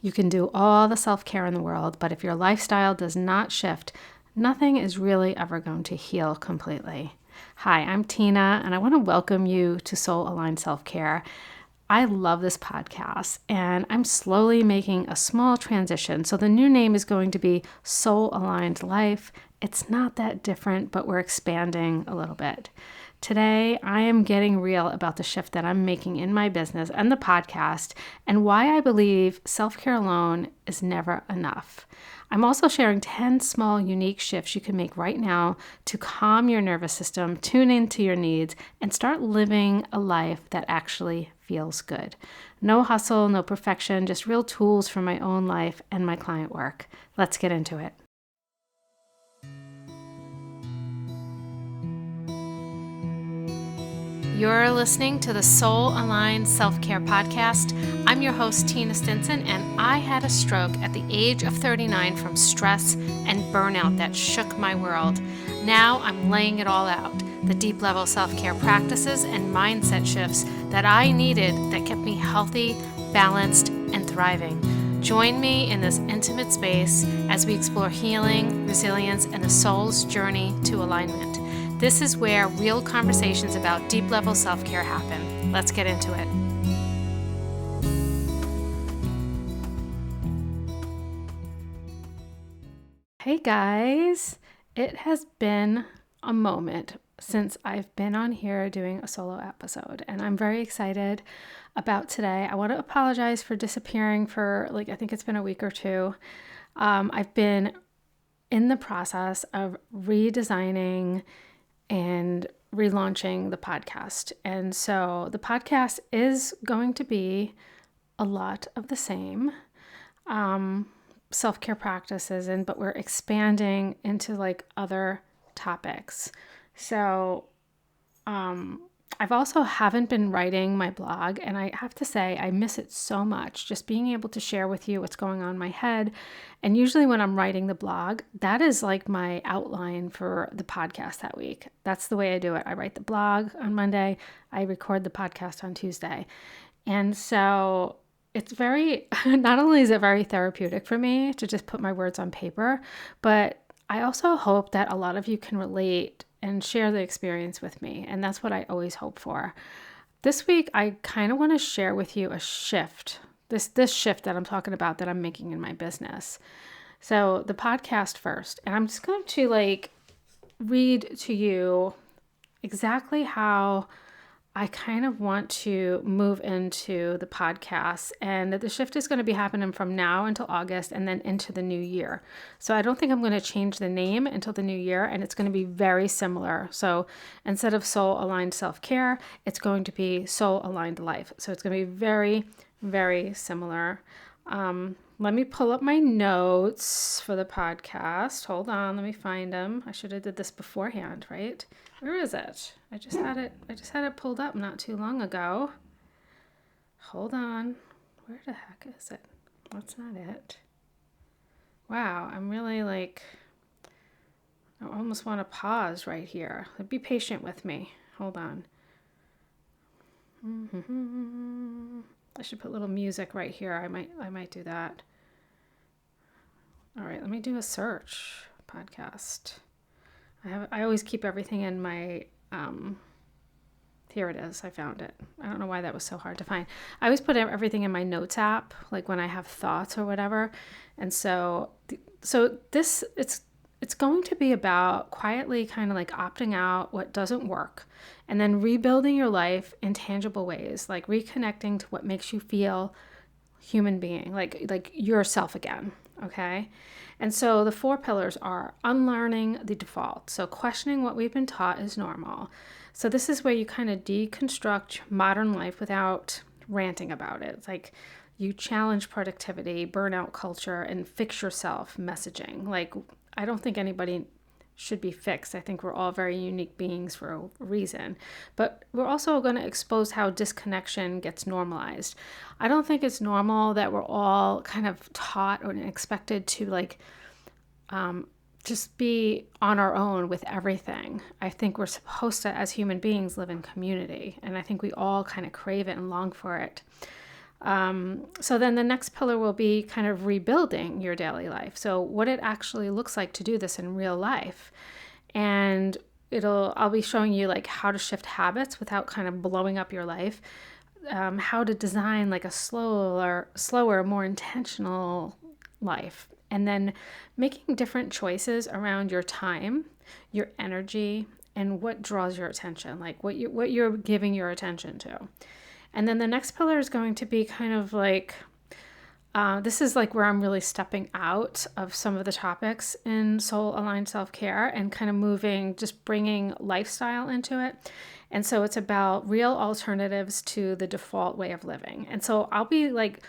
You can do all the self-care in the world, but if your lifestyle does not shift, nothing is really ever going to heal completely. Hi, I'm Tina, and I want to welcome you to Soul Aligned Self-Care. I love this podcast, and I'm slowly making a small transition. So the new name is going to be Soul Aligned Life. It's not that different, but we're expanding a little bit. Today, I am getting real about the shift that I'm making in my business and the podcast, and why I believe self-care alone is never enough. I'm also sharing 10 small, unique shifts you can make right now to calm your nervous system, tune into your needs, and start living a life that actually feels good. No hustle, no perfection, just real tools for my own life and my client work. Let's get into it. You're listening to the Soul Aligned Self-Care Podcast. I'm your host, Tina Stinson, and I had a stroke at the age of 39 from stress and burnout that shook my world. Now I'm laying it all out, the deep level self-care practices and mindset shifts that I needed that kept me healthy, balanced, and thriving. Join me in this intimate space as we explore healing, resilience, and the soul's journey to alignment. This is where real conversations about deep-level self-care happen. Let's get into it. Hey guys, it has been a moment since I've been on here doing a solo episode, and I'm very excited about today. I want to apologize for disappearing for I think it's been a week or two. I've been in the process of redesigning and relaunching the podcast. And so the podcast is going to be a lot of the same self-care practices, but we're expanding into other topics. So I've also haven't been writing my blog, and I have to say I miss it so much, just being able to share with you what's going on in my head. And usually when I'm writing the blog, that is like my outline for the podcast that week. That's the way I do it. I write the blog on Monday, I record the podcast on Tuesday. And so it's not only is it very therapeutic for me to just put my words on paper, but I also hope that a lot of you can relate and share the experience with me. And that's what I always hope for. This week, I kind of want to share with you a shift, this shift that I'm talking about that I'm making in my business. So the podcast first, and I'm just going to read to you exactly how I kind of want to move into the podcast, and the shift is going to be happening from now until August and then into the new year. So I don't think I'm going to change the name until the new year, and it's going to be very similar. So instead of Soul Aligned Self-Care, it's going to be Soul Aligned Life. So it's going to be very, very similar. Let me pull up my notes for the podcast. Hold on, let me find them. I should have did this beforehand, right? Where is it? I just had it pulled up not too long ago. Hold on. Where the heck is it? That's not it. Wow, I'm really I almost want to pause right here. Be patient with me. Hold on. I should put little music right here. I might do that. All right, let me do a search podcast. I always keep everything in my, here it is. I found it. I don't know why that was so hard to find. I always put everything in my notes app, when I have thoughts or whatever. And so this, it's going to be about quietly kind of opting out what doesn't work and then rebuilding your life in tangible ways, reconnecting to what makes you feel human being, like yourself again. Okay. And so the 4 pillars are unlearning the default. So questioning what we've been taught is normal. So this is where you kind of deconstruct modern life without ranting about it. It's you challenge productivity, burnout culture, and fix yourself messaging. I don't think anybody should be fixed. I think we're all very unique beings for a reason. But we're also going to expose how disconnection gets normalized. I don't think it's normal that we're all kind of taught or expected to just be on our own with everything. I think we're supposed to, as human beings, live in community. And I think we all kind of crave it and long for it. So then the next pillar will be kind of rebuilding your daily life. So what it actually looks like to do this in real life. And I'll be showing you like how to shift habits without kind of blowing up your life, how to design like a slower, more intentional life, and then making different choices around your time, your energy, and what draws your attention, like what you're giving your attention to. And then the next pillar is going to be kind of like, this is like where I'm really stepping out of some of the topics in soul aligned self-care and kind of just bringing lifestyle into it. And so it's about real alternatives to the default way of living. And so I'll be like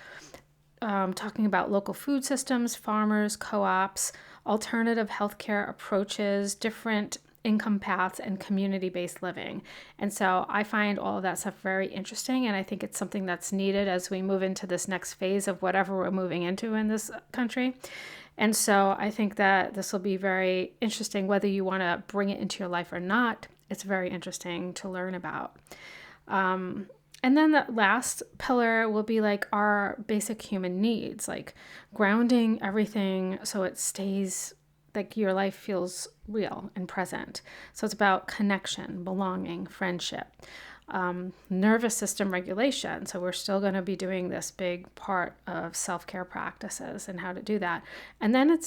talking about local food systems, farmers, co-ops, alternative healthcare approaches, different income paths, and community-based living. And so I find all of that stuff very interesting, and I think it's something that's needed as we move into this next phase of whatever we're moving into in this country. And so I think that this will be very interesting, whether you want to bring it into your life or not. It's very interesting to learn about. And then the last pillar will be like our basic human needs, like grounding everything so it stays like your life feels real and present. So it's about connection, belonging, friendship, nervous system regulation. So we're still going to be doing this big part of self-care practices and how to do that. And then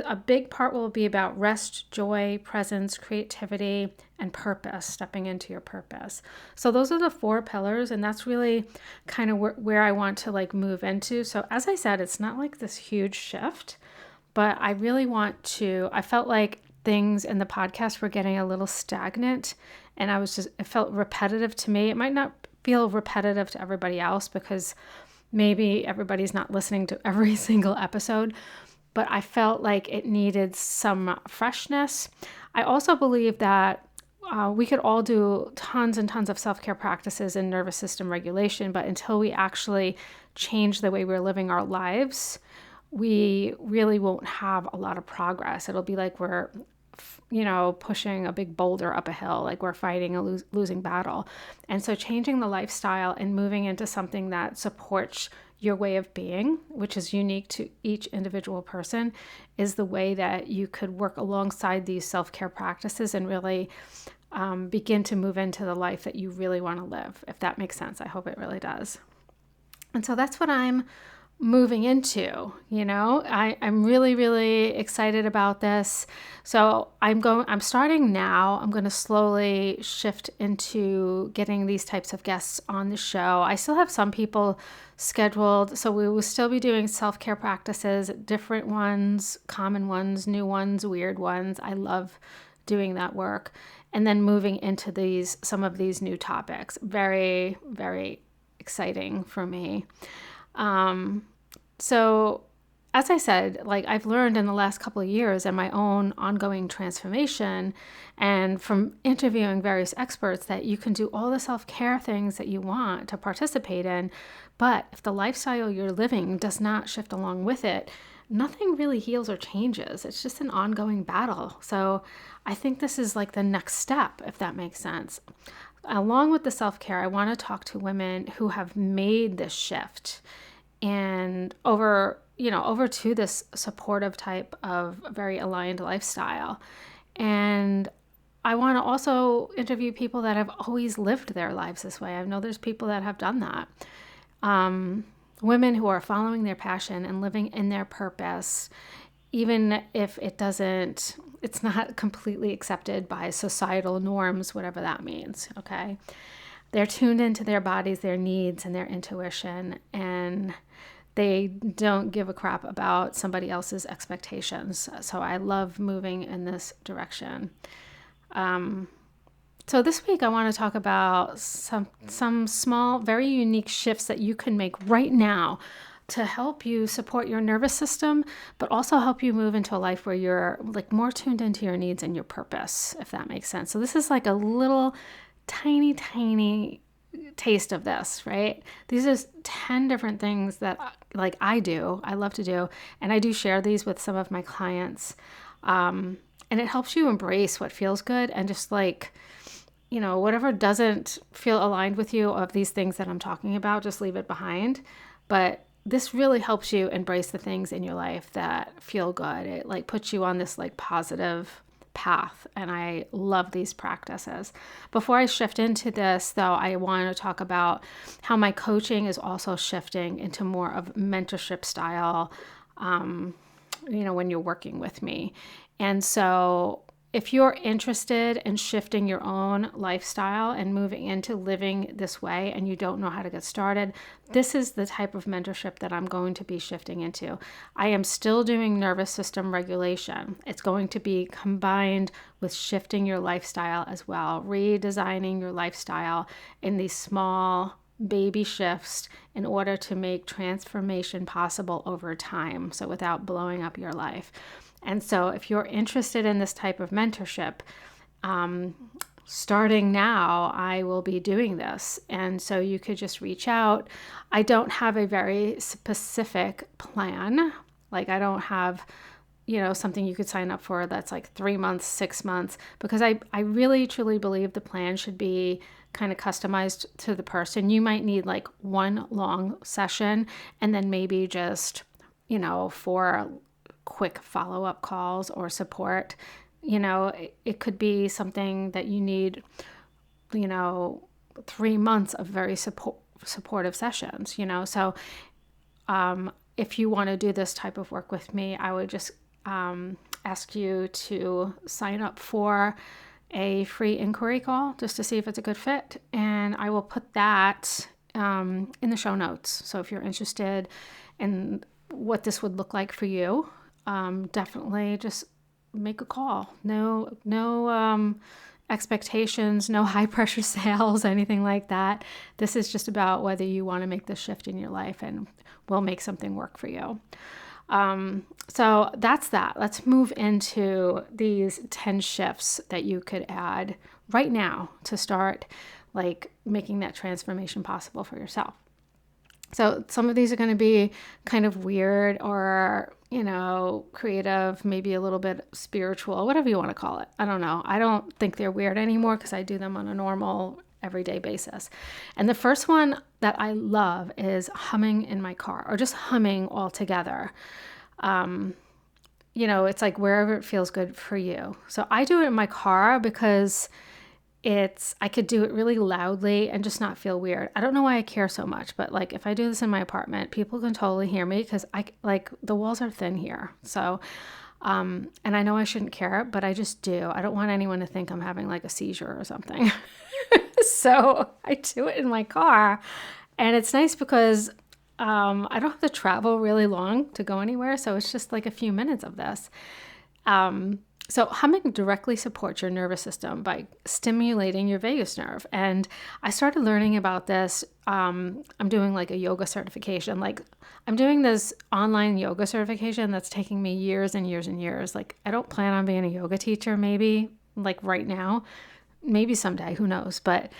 a big part will be about rest, joy, presence, creativity, and purpose, stepping into your purpose. So those are the 4 pillars, and that's really kind of where I want to like move into. So as I said, it's not like this huge shift, but I really I felt like things in the podcast were getting a little stagnant, and it felt repetitive to me. It might not feel repetitive to everybody else because maybe everybody's not listening to every single episode, but I felt like it needed some freshness. I also believe that we could all do tons and tons of self-care practices and nervous system regulation, but until we actually change the way we're living our lives, we really won't have a lot of progress. It'll be like we're, pushing a big boulder up a hill, like we're fighting a losing battle. And so changing the lifestyle and moving into something that supports your way of being, which is unique to each individual person, is the way that you could work alongside these self-care practices and really begin to move into the life that you really want to live, if that makes sense. I hope it really does. And so that's what I'm moving into, I'm really, really excited about this. So I'm starting now. I'm going to slowly shift into getting these types of guests on the show. I still have some people scheduled, so we will still be doing self-care practices, different ones, common ones, new ones, weird ones. I love doing that work. And then moving into some of these new topics. Very, very exciting for me. So as I said, like I've learned in the last couple of years and my own ongoing transformation and from interviewing various experts that you can do all the self-care things that you want to participate in, but if the lifestyle you're living does not shift along with it, nothing really heals or changes. It's just an ongoing battle. So I think this is like the next step, if that makes sense. Along with the self-care, I want to talk to women who have made this shift and over to this supportive type of very aligned lifestyle. And I want to also interview people that have always lived their lives this way. I know there's people that have done that. Women who are following their passion and living in their purpose, even if it's not completely accepted by societal norms, whatever that means, okay? They're tuned into their bodies, their needs, and their intuition, and they don't give a crap about somebody else's expectations. So I love moving in this direction. So this week I want to talk about some small, very unique shifts that you can make right now to help you support your nervous system, but also help you move into a life where you're like more tuned into your needs and your purpose, if that makes sense. So this is like a little tiny taste of this, right? These are 10 different things that like I love to do, and I do share these with some of my clients. And it helps you embrace what feels good and just like, whatever doesn't feel aligned with you of these things that I'm talking about, just leave it behind. But this really helps you embrace the things in your life that feel good. It like puts you on this like positive path, and I love these practices. Before I shift into this though, I want to talk about how my coaching is also shifting into more of mentorship style, when you're working with me. And so if you're interested in shifting your own lifestyle and moving into living this way and you don't know how to get started, this is the type of mentorship that I'm going to be shifting into. I am still doing nervous system regulation. It's going to be combined with shifting your lifestyle as well, redesigning your lifestyle in these small baby shifts in order to make transformation possible over time, so without blowing up your life. And so if you're interested in this type of mentorship, starting now, I will be doing this. And so you could just reach out. I don't have a very specific plan. Like I don't have, something you could sign up for that's like 3 months, 6 months, because I really truly believe the plan should be kind of customized to the person. You might need like one long session and then maybe just, 4 quick follow-up calls or support. It could be something that you need, 3 months of very supportive sessions, So if you want to do this type of work with me, I would just ask you to sign up for a free inquiry call just to see if it's a good fit. And I will put that in the show notes. So if you're interested in what this would look like for you, definitely just make a call. No expectations, no high pressure sales, anything like that. This is just about whether you want to make this shift in your life, and we'll make something work for you. So that's that. Let's move into these 10 shifts that you could add right now to start like making that transformation possible for yourself. So some of these are going to be kind of weird or, creative, maybe a little bit spiritual, whatever you want to call it. I don't know. I don't think they're weird anymore because I do them on a normal everyday basis. And the first one that I love is humming in my car, or just humming altogether. It's like wherever it feels good for you. So I do it in my car because I could do it really loudly and just not feel weird. I don't know why I care so much, but like if I do this in my apartment, people can totally hear me because the walls are thin here. So, and I know I shouldn't care, but I just do. I don't want anyone to think I'm having like a seizure or something. So I do it in my car, and it's nice because I don't have to travel really long to go anywhere. So it's just like a few minutes of this. So humming directly supports your nervous system by stimulating your vagus nerve. And I started learning about this. I'm doing like a yoga certification. Like I'm doing this online yoga certification that's taking me years and years and years. Like I don't plan on being a yoga teacher, maybe like right now, maybe someday, who knows? But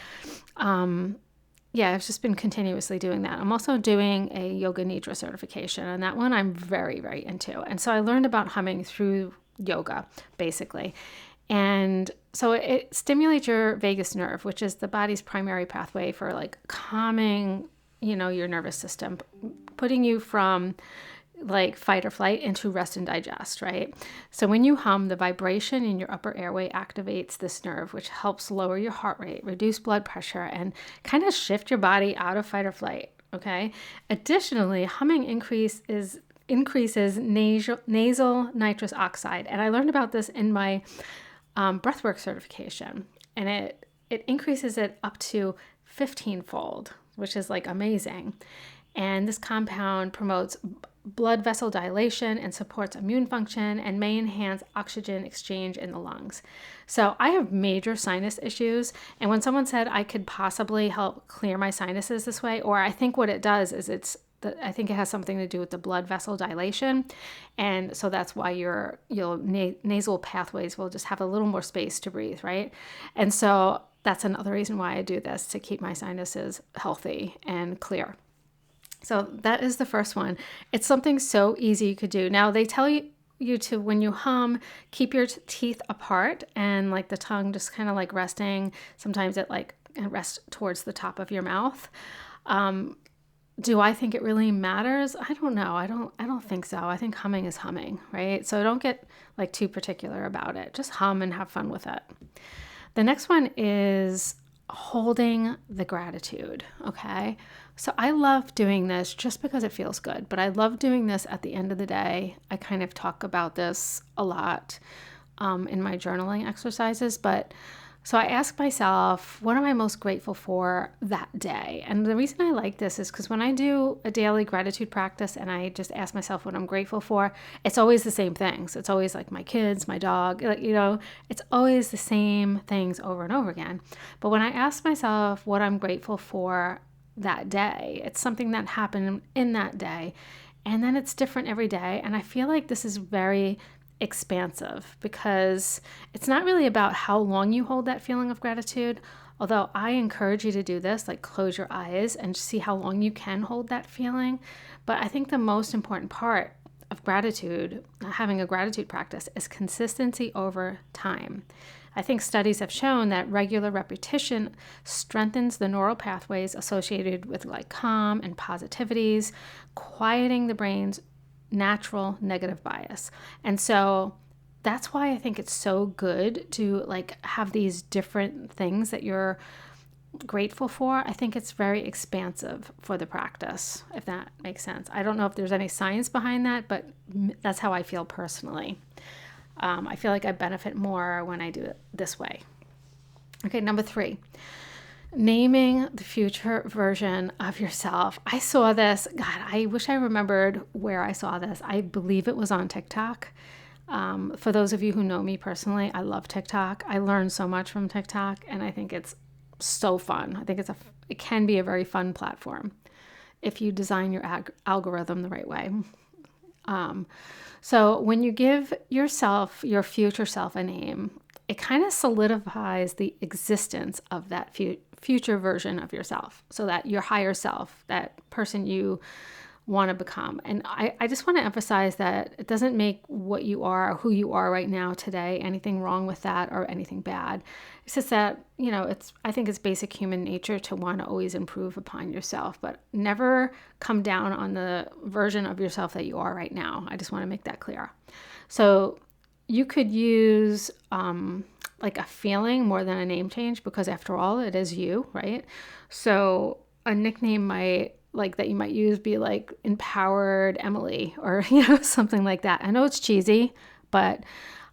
I've just been continuously doing that. I'm also doing a yoga nidra certification, and that one I'm very, very into. And so I learned about humming through yoga, basically. And so it stimulates your vagus nerve, which is the body's primary pathway for like calming, your nervous system, putting you from like fight or flight into rest and digest, right? So when you hum, the vibration in your upper airway activates this nerve, which helps lower your heart rate, reduce blood pressure, and kind of shift your body out of fight or flight, okay? Additionally, humming increases nasal nitrous oxide. And I learned about this in my breathwork certification. And it increases it up to 15-fold, which is like amazing. And this compound promotes blood vessel dilation and supports immune function and may enhance oxygen exchange in the lungs. So I have major sinus issues. And when someone said I could possibly help clear my sinuses this way, or I think what it does is I think it has something to do with the blood vessel dilation. And so that's why your nasal pathways will just have a little more space to breathe, right? And so that's another reason why I do this, to keep my sinuses healthy and clear. So that is the first one. It's something so easy you could do. Now they tell you to, when you hum, keep your teeth apart and like the tongue just kind of like resting. Sometimes it like rests towards the top of your mouth. Do I think it really matters? I don't know. I don't think so. I think humming is humming, right? So don't get like too particular about it. Just hum and have fun with it. The next one is holding the gratitude, okay? So I love doing this just because it feels good, but I love doing this at the end of the day. I kind of talk about this a lot in my journaling exercises, but so I ask myself, what am I most grateful for that day? And the reason I like this is because when I do a daily gratitude practice and I just ask myself what I'm grateful for, it's always the same things. It's always like my kids, my dog, it's always the same things over and over again. But when I ask myself what I'm grateful for that day, it's something that happened in that day. And then it's different every day. And I feel like this is very expansive because it's not really about how long you hold that feeling of gratitude. Although I encourage you to do this, like close your eyes and see how long you can hold that feeling. But I think the most important part of gratitude, having a gratitude practice, is consistency over time. I think studies have shown that regular repetition strengthens the neural pathways associated with like calm and positivities, quieting the brain's natural negative bias. And so that's why I think it's so good to like have these different things that you're grateful for. I think it's very expansive for the practice, if that makes sense. I don't know if there's any science behind that, but that's how I feel personally. I feel like I benefit more when I do it this way. Okay, number 3. Naming the future version of yourself. I saw this. God, I wish I remembered where I saw this. I believe it was on TikTok. For those of you who know me personally, I love TikTok. I learn so much from TikTok, and I think it's so fun. I think it can be a very fun platform if you design your algorithm the right way. So when you give yourself, your future self, a name, it kind of solidifies the existence of that future version of yourself, so that your higher self, that person you want to become. And I just want to emphasize that it doesn't make what you are or who you are right now today anything wrong with that or anything bad. It's just that, I think it's basic human nature to want to always improve upon yourself, but never come down on the version of yourself that you are right now. I just want to make that clear. So you could use like a feeling more than a name change, because after all, it is you, right? So a nickname that you might use be like Empowered Emily, or something like that. I know it's cheesy, but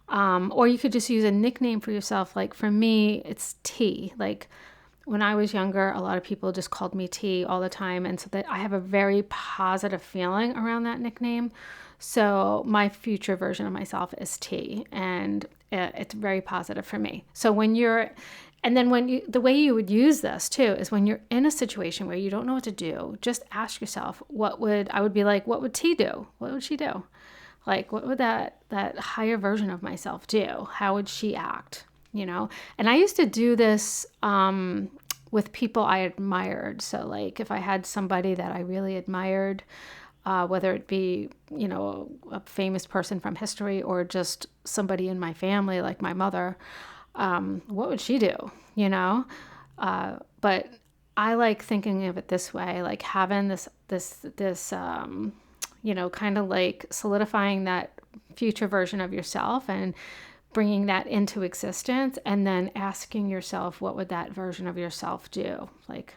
or you could just use a nickname for yourself. Like for me, it's T. Like when I was younger, a lot of people just called me T all the time, and so that I have a very positive feeling around that nickname. So my future version of myself is T, and it's very positive for me. So the way you would use this too is when you're in a situation where you don't know what to do, just ask yourself, what would T do? What would she do? Like, what would that higher version of myself do? How would she act? And I used to do this with people I admired. So like if I had somebody that I really admired, whether it be, a famous person from history or just somebody in my family, like my mother, what would she do? But I like thinking of it this way, like having this kind of like solidifying that future version of yourself and bringing that into existence, and then asking yourself, what would that version of yourself do? Like,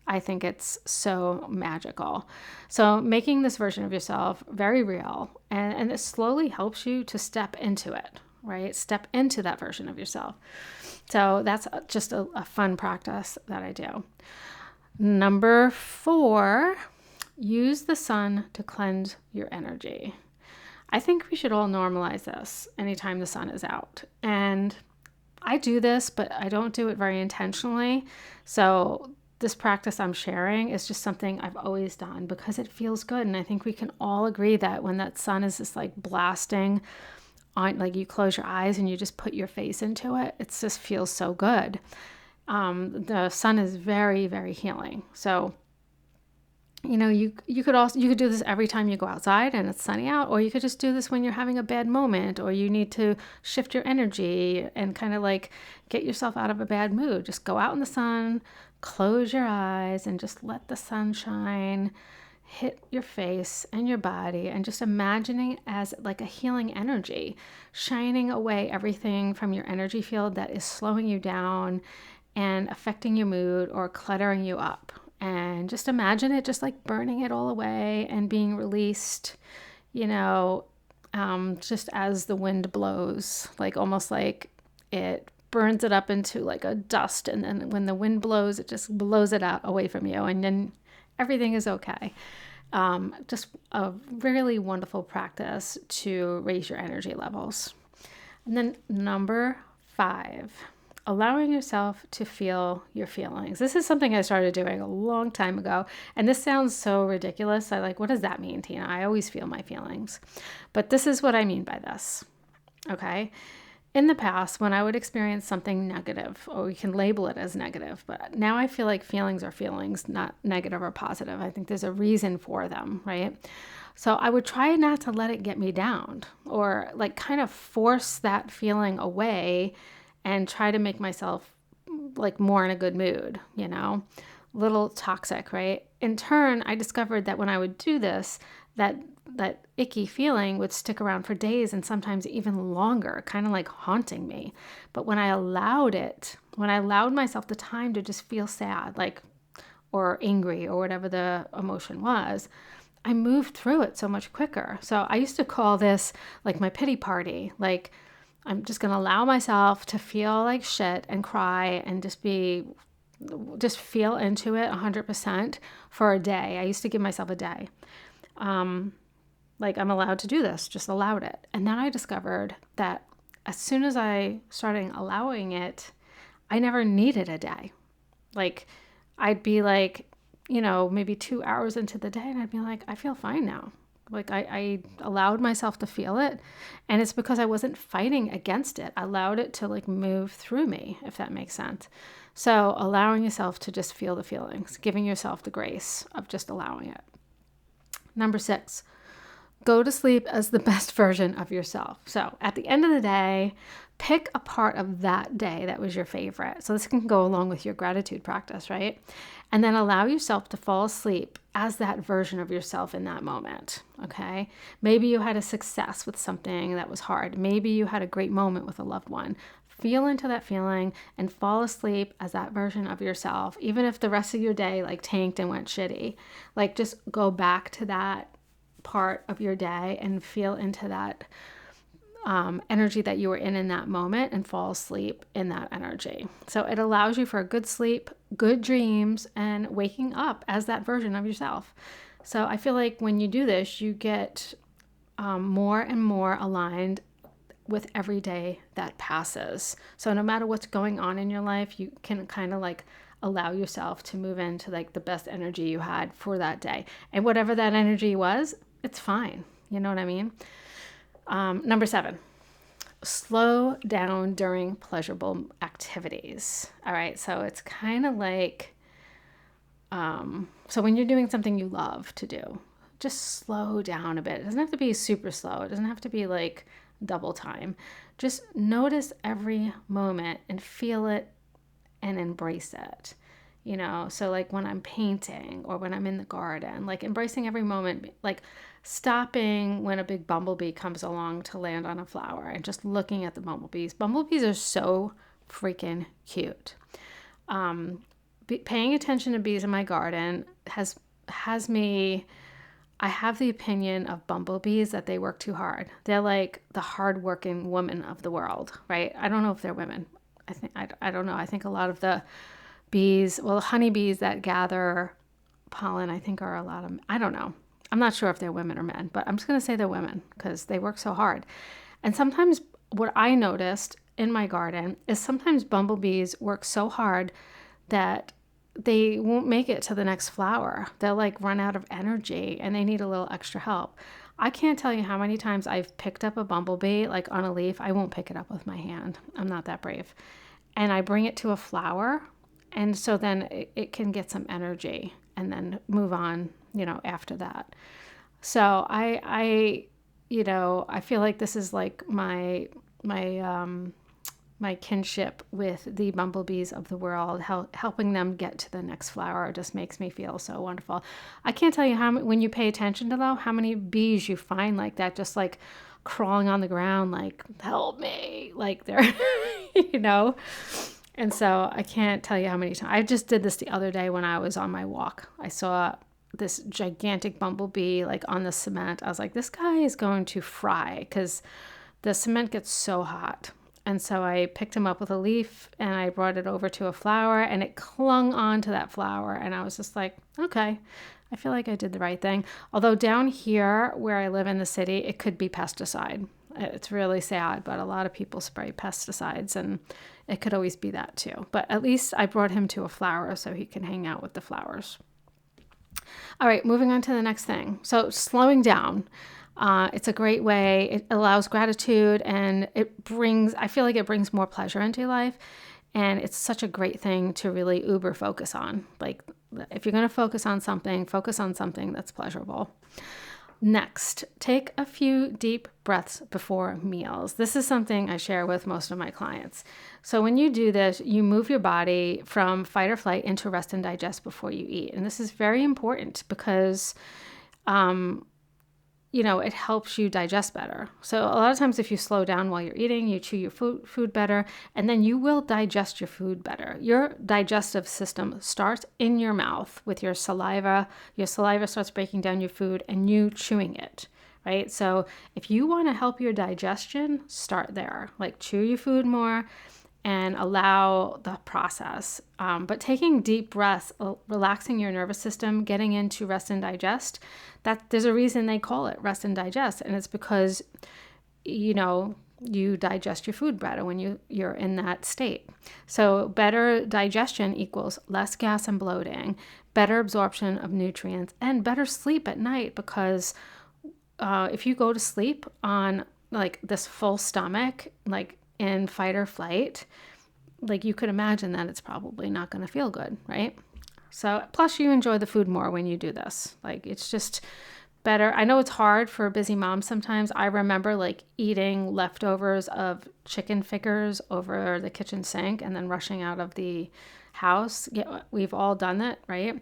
I think it's so magical. So making this version of yourself very real, and it slowly helps you to step into it, right? Step into that version of yourself. So that's just a fun practice that I do. Number 4, use the sun to cleanse your energy. I think we should all normalize this anytime the sun is out. And I do this, but I don't do it very intentionally. So this practice I'm sharing is just something I've always done because it feels good. And I think we can all agree that when that sun is just like blasting on, like you close your eyes and you just put your face into it, it just feels so good. The sun is very, very healing. So, you could do this every time you go outside and it's sunny out, or you could just do this when you're having a bad moment, or you need to shift your energy and kind of like get yourself out of a bad mood. Just go out in the sun, close your eyes, and just let the sun shine. hit your face and your body, and just imagining it as like a healing energy, shining away everything from your energy field that is slowing you down and affecting your mood or cluttering you up. And just imagine it just like burning it all away and being released, you know, just as the wind blows, like almost like it burns it up into like a dust. And then when the wind blows, it just blows it out away from you. And then everything is okay. Just a really wonderful practice to raise your energy levels. And then number 5, allowing yourself to feel your feelings. This is something I started doing a long time ago. And this sounds so ridiculous. I like, what does that mean, Tina? I always feel my feelings. But this is what I mean by this. Okay. In the past, when I would experience something negative, or we can label it as negative, but now I feel like feelings are feelings, not negative or positive. I think there's a reason for them, right? So I would try not to let it get me down, or like kind of force that feeling away and try to make myself like more in a good mood, you know, a little toxic, right? In turn, I discovered that when I would do this, that icky feeling would stick around for days and sometimes even longer, kind of like haunting me. But when I allowed myself the time to just feel sad, like, or angry, or whatever the emotion was, I moved through it so much quicker. So I used to call this like my pity party. Like, I'm just going to allow myself to feel like shit and cry and just feel into it 100% for a day. I used to give myself a day. Like, I'm allowed to do this, just allowed it. And then I discovered that as soon as I started allowing it, I never needed a day. Like, I'd be like, you know, maybe 2 hours into the day and I'd be like, I feel fine now. Like, I allowed myself to feel it. And it's because I wasn't fighting against it. I allowed it to like move through me, if that makes sense. So allowing yourself to just feel the feelings, giving yourself the grace of just allowing it. Number 6, go to sleep as the best version of yourself. So at the end of the day, pick a part of that day that was your favorite. So this can go along with your gratitude practice, right? And then allow yourself to fall asleep as that version of yourself in that moment, okay? Maybe you had a success with something that was hard. Maybe you had a great moment with a loved one. Feel into that feeling and fall asleep as that version of yourself, even if the rest of your day like tanked and went shitty. Like, just go back to that part of your day and feel into that energy that you were in that moment and fall asleep in that energy. So it allows you for a good sleep, good dreams, and waking up as that version of yourself. So I feel like when you do this, you get more and more aligned with every day that passes. So no matter what's going on in your life, you can kind of like allow yourself to move into like the best energy you had for that day. And whatever that energy was, it's fine. You know what I mean? Number 7, slow down during pleasurable activities. All right. So it's kind of like, so when you're doing something you love to do, just slow down a bit. It doesn't have to be super slow. It doesn't have to be like double time. Just notice every moment and feel it and embrace it. You know, so like when I'm painting or when I'm in the garden, like embracing every moment, like stopping when a big bumblebee comes along to land on a flower and just looking at the bumblebees. Bumblebees are so freaking cute. Paying attention to bees in my garden has me, I have the opinion of bumblebees that they work too hard. They're like the hardworking women of the world, right? I don't know if they're women. I don't know. I think a lot of the bees, well, honeybees that gather pollen, I think are a lot of, I don't know. I'm not sure if they're women or men, but I'm just going to say they're women because they work so hard. And sometimes what I noticed in my garden is sometimes bumblebees work so hard that they won't make it to the next flower. They'll like run out of energy and they need a little extra help. I can't tell you how many times I've picked up a bumblebee like on a leaf. I won't pick it up with my hand. I'm not that brave. And I bring it to a flower. And so then it can get some energy and then move on, you know, after that. So I you know, I feel like this is like my my kinship with the bumblebees of the world, helping them get to the next flower just makes me feel so wonderful. I can't tell you when you pay attention to them, how many bees you find like that, just like crawling on the ground, like, help me, like they're, you know? And so I can't tell you how many times. I just did this the other day when I was on my walk. I saw this gigantic bumblebee like on the cement. I was like, this guy is going to fry because the cement gets so hot. And so I picked him up with a leaf and I brought it over to a flower and it clung on to that flower. And I was just like, okay, I feel like I did the right thing. Although down here where I live in the city, it could be pesticide. It's really sad, but a lot of people spray pesticides and it could always be that too. But at least I brought him to a flower so he can hang out with the flowers. All right, moving on to the next thing. So slowing down. It's a great way. It allows gratitude and I feel like it brings more pleasure into your life. And it's such a great thing to really uber focus on. Like if you're going to focus on something that's pleasurable. Next, take a few deep breaths before meals. This is something I share with most of my clients. So when you do this, you move your body from fight or flight into rest and digest before you eat. And this is very important because it helps you digest better. So a lot of times if you slow down while you're eating, you chew your food better, and then you will digest your food better. Your digestive system starts in your mouth with your saliva. Your saliva starts breaking down your food and you chewing it, right? So if you want to help your digestion, start there. Like chew your food more and allow the process. But taking deep breaths, relaxing your nervous system, getting into rest and digest, there's a reason they call it rest and digest. And it's because, you digest your food better when you're in that state. So better digestion equals less gas and bloating, better absorption of nutrients, and better sleep at night because if you go to sleep on like this full stomach, like in fight or flight, like you could imagine that it's probably not going to feel good, right? So plus you enjoy the food more when you do this. Like it's just better. I know it's hard for busy moms sometimes. I remember like eating leftovers of chicken fingers over the kitchen sink and then rushing out of the house. Yeah, we've all done that, right?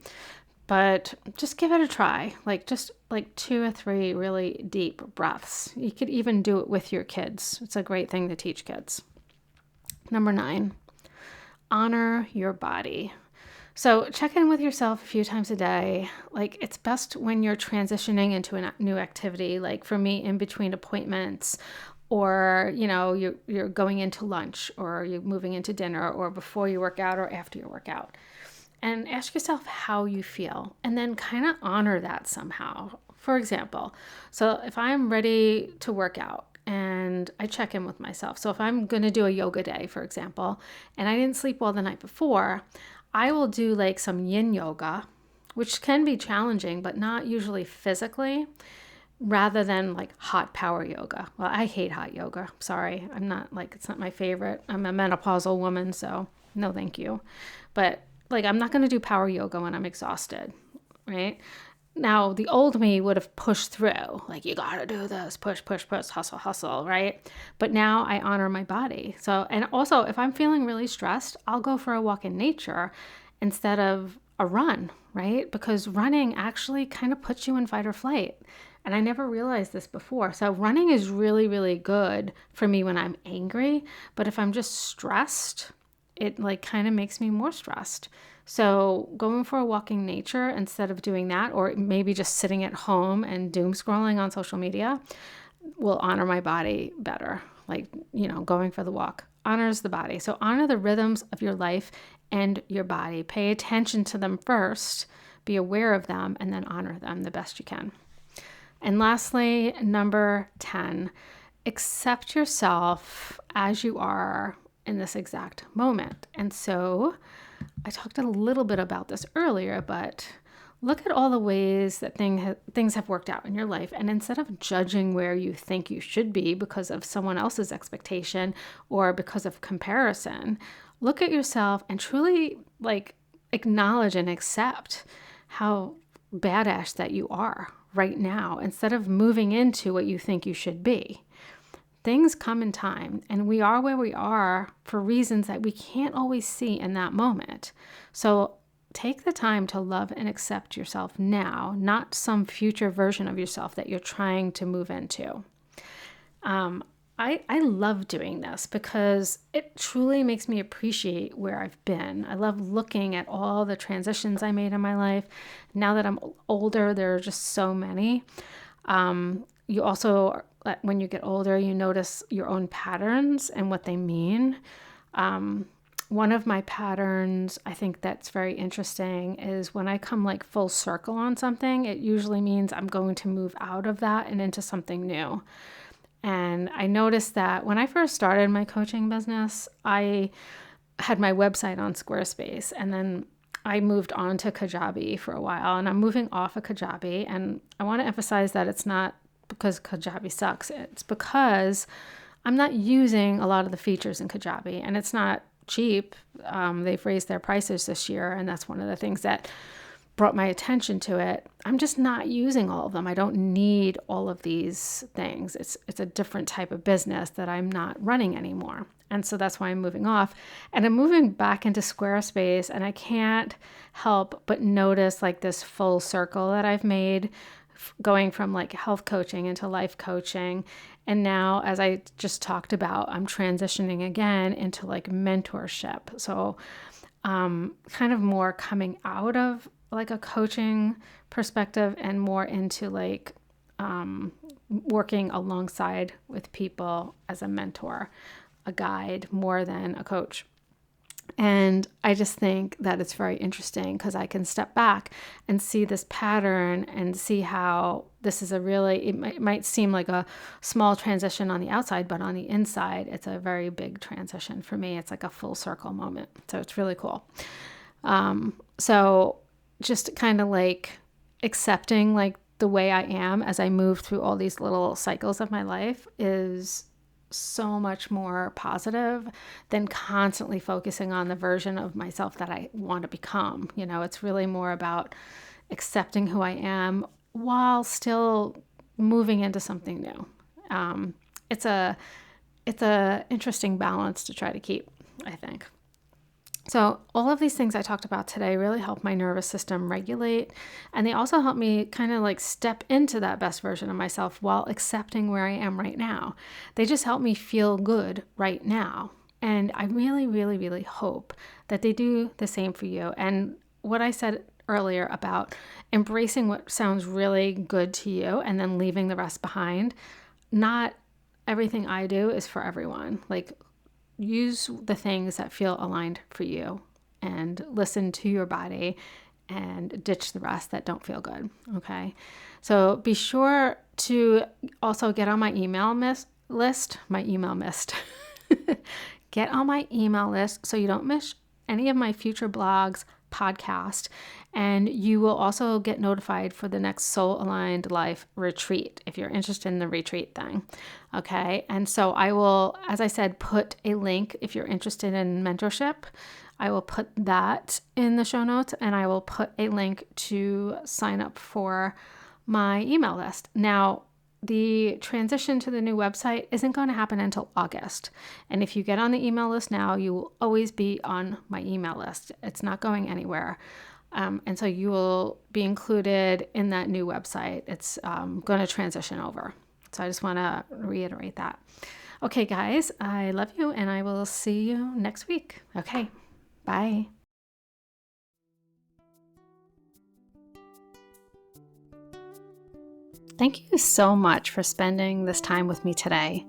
But just give it a try. Like just like 2 or 3 really deep breaths. You could even do it with your kids. It's a great thing to teach kids. Number 9, honor your body. So check in with yourself a few times a day. Like it's best when you're transitioning into a new activity. Like for me, in between appointments, or you're going into lunch, or you're moving into dinner, or before you work out, or after your workout. And ask yourself how you feel, and then kind of honor that somehow. For example, so if I'm ready to work out and I check in with myself. So if I'm going to do a yoga day, for example, and I didn't sleep well the night before, I will do like some yin yoga, which can be challenging, but not usually physically, rather than like hot power yoga. Well, I hate hot yoga. Sorry. It's not my favorite. I'm a menopausal woman, so no, thank you. But like, I'm not going to do power yoga when I'm exhausted, right? Now, the old me would have pushed through, like, you got to do this, push, hustle, right? But now I honor my body. So, and also if I'm feeling really stressed, I'll go for a walk in nature instead of a run, right? Because running actually kind of puts you in fight or flight. And I never realized this before. So running is really, really good for me when I'm angry. But if I'm just stressed, it like kind of makes me more stressed. So going for a walk in nature instead of doing that, or maybe just sitting at home and doom scrolling on social media, will honor my body better. Like, going for the walk honors the body. So honor the rhythms of your life and your body. Pay attention to them first, be aware of them, and then honor them the best you can. And lastly, number 10, accept yourself as you are in this exact moment. And so I talked a little bit about this earlier, but look at all the ways that things have worked out in your life. And instead of judging where you think you should be because of someone else's expectation or because of comparison, look at yourself and truly like acknowledge and accept how badass that you are right now instead of moving into what you think you should be. things come in time, and we are where we are for reasons that we can't always see in that moment. So take the time to love and accept yourself now, not some future version of yourself that you're trying to move into. I love doing this because it truly makes me appreciate where I've been. I love looking at all the transitions I made in my life. Now that I'm older, there are just so many. You also, when you get older, you notice your own patterns and what they mean. One of my patterns, I think that's very interesting, is when I come like full circle on something, it usually means I'm going to move out of that and into something new. And I noticed that when I first started my coaching business, I had my website on Squarespace, and then I moved on to Kajabi for a while, and I'm moving off of Kajabi. And I want to emphasize that it's not because Kajabi sucks. It's because I'm not using a lot of the features in Kajabi, and it's not cheap. They've raised their prices this year, and that's one of the things that brought my attention to it. I'm just not using all of them. I don't need all of these things. It's a different type of business that I'm not running anymore. And so that's why I'm moving off. And I'm moving back into Squarespace, and I can't help but notice like this full circle that I've made going from like health coaching into life coaching. And now, as I just talked about, I'm transitioning again into like mentorship. So kind of more coming out of like a coaching perspective and more into like working alongside with people as a mentor, a guide, more than a coach. And I just think that it's very interesting because I can step back and see this pattern and see how this is it might seem like a small transition on the outside, but on the inside, it's a very big transition for me. It's like a full circle moment. So it's really cool. So just kind of like accepting like the way I am as I move through all these little cycles of my life is so much more positive than constantly focusing on the version of myself that I want to become. You know, it's really more about accepting who I am while still moving into something new. It's a interesting balance to try to keep, I think. So all of these things I talked about today really help my nervous system regulate, and they also help me kind of like step into that best version of myself while accepting where I am right now. They just help me feel good right now. And I really, really, really hope that they do the same for you. And what I said earlier about embracing what sounds really good to you and then leaving the rest behind, not everything I do is for everyone. Like, use the things that feel aligned for you and listen to your body and ditch the rest that don't feel good. Okay. So be sure to also get on my email list. Get on my email list so you don't miss any of my future blogs, podcast, and you will also get notified for the next Soul Aligned Life retreat if you're interested in the retreat thing. Okay. And so I will, as I said, put a link if you're interested in mentorship. I will put that in the show notes, and I will put a link to sign up for my email list. Now, the transition to the new website isn't going to happen until August. And if you get on the email list now, you will always be on my email list. It's not going anywhere. And so you will be included in that new website. It's going to transition over. So I just want to reiterate that. Okay, guys, I love you, and I will see you next week. Okay, bye. Thank you so much for spending this time with me today.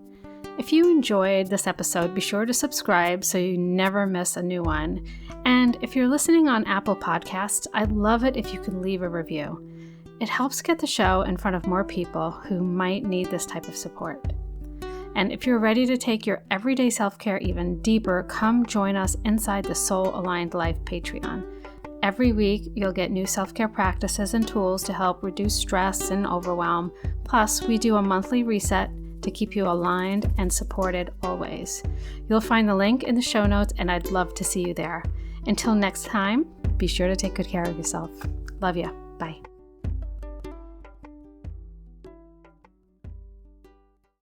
If you enjoyed this episode, be sure to subscribe so you never miss a new one. And if you're listening on Apple Podcasts, I'd love it if you could leave a review. It helps get the show in front of more people who might need this type of support. And if you're ready to take your everyday self-care even deeper, come join us inside the Soul Aligned Life Patreon. Every week, you'll get new self-care practices and tools to help reduce stress and overwhelm. Plus, we do a monthly reset to keep you aligned and supported always. You'll find the link in the show notes, and I'd love to see you there. Until next time, be sure to take good care of yourself. Love you.